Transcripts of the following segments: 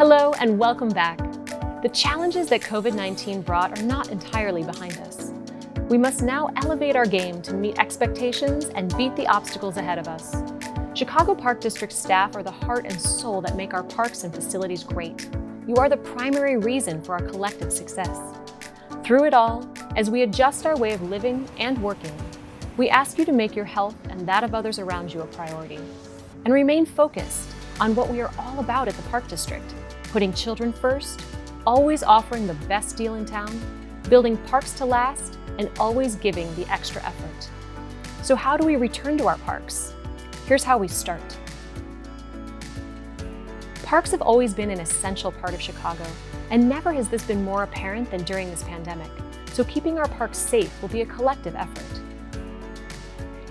Hello and welcome back. The challenges that COVID-19 brought are not entirely behind us. We must now elevate our game to meet expectations and beat the obstacles ahead of us. Chicago Park District staff are the heart and soul that make our parks and facilities great. You are the primary reason for our collective success. Through it all, as we adjust our way of living and working, we ask you to make your health and that of others around you a priority, and remain focused on what we are all about at the Park District, putting children first, always offering the best deal in town, building parks to last, and always giving the extra effort. So how do we return to our parks? Here's how we start. Parks have always been an essential part of Chicago, and never has this been more apparent than during this pandemic. So keeping our parks safe will be a collective effort.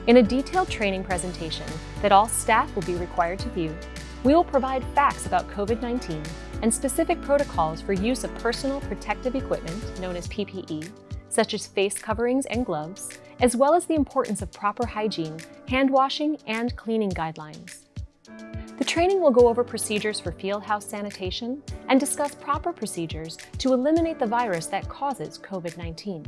In a detailed training presentation that all staff will be required to view, we will provide facts about COVID-19 and specific protocols for use of personal protective equipment, known as PPE, such as face coverings and gloves, as well as the importance of proper hygiene, hand washing, and cleaning guidelines. The training will go over procedures for fieldhouse sanitation and discuss proper procedures to eliminate the virus that causes COVID-19.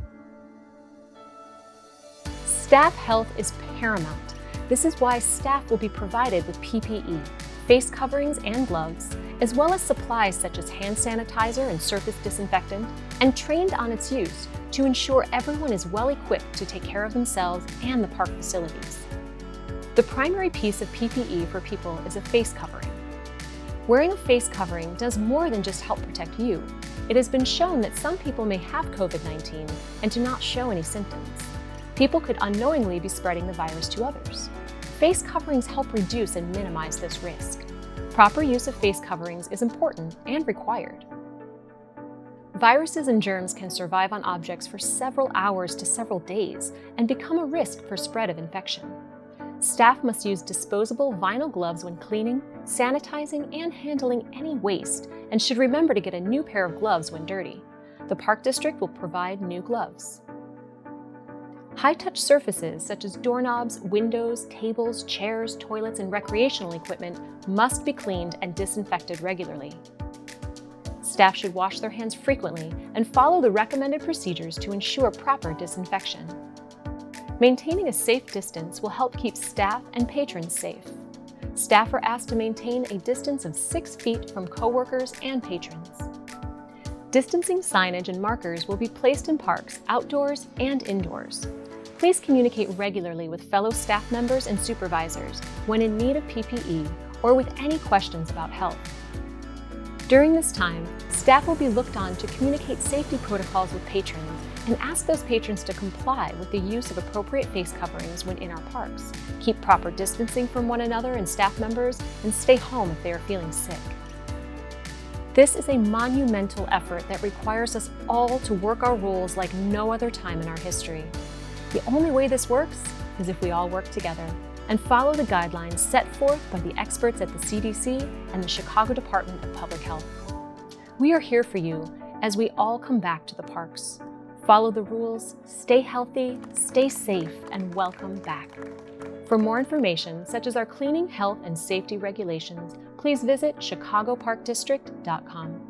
Staff health is paramount. This is why staff will be provided with PPE, face coverings and gloves, as well as supplies such as hand sanitizer and surface disinfectant, and trained on its use to ensure everyone is well equipped to take care of themselves and the park facilities. The primary piece of PPE for people is a face covering. Wearing a face covering does more than just help protect you. It has been shown that some people may have COVID-19 and do not show any symptoms. People could unknowingly be spreading the virus to others. Face coverings help reduce and minimize this risk. Proper use of face coverings is important and required. Viruses and germs can survive on objects for several hours to several days and become a risk for spread of infection. Staff must use disposable vinyl gloves when cleaning, sanitizing, and handling any waste, and should remember to get a new pair of gloves when dirty. The Park District will provide new gloves. High-touch surfaces such as doorknobs, windows, tables, chairs, toilets, and recreational equipment must be cleaned and disinfected regularly. Staff should wash their hands frequently and follow the recommended procedures to ensure proper disinfection. Maintaining a safe distance will help keep staff and patrons safe. Staff are asked to maintain a distance of 6 feet from coworkers and patrons. Distancing signage and markers will be placed in parks, outdoors and indoors. Please communicate regularly with fellow staff members and supervisors when in need of PPE or with any questions about health. During this time, staff will be looked on to communicate safety protocols with patrons and ask those patrons to comply with the use of appropriate face coverings when in our parks, keep proper distancing from one another and staff members, and stay home if they are feeling sick. This is a monumental effort that requires us all to work our roles like no other time in our history. The only way this works is if we all work together and follow the guidelines set forth by the experts at the CDC and the Chicago Department of Public Health. We are here for you as we all come back to the parks. Follow the rules, stay healthy, stay safe, and welcome back. For more information, such as our cleaning, health, and safety regulations, please visit chicagoparkdistrict.com.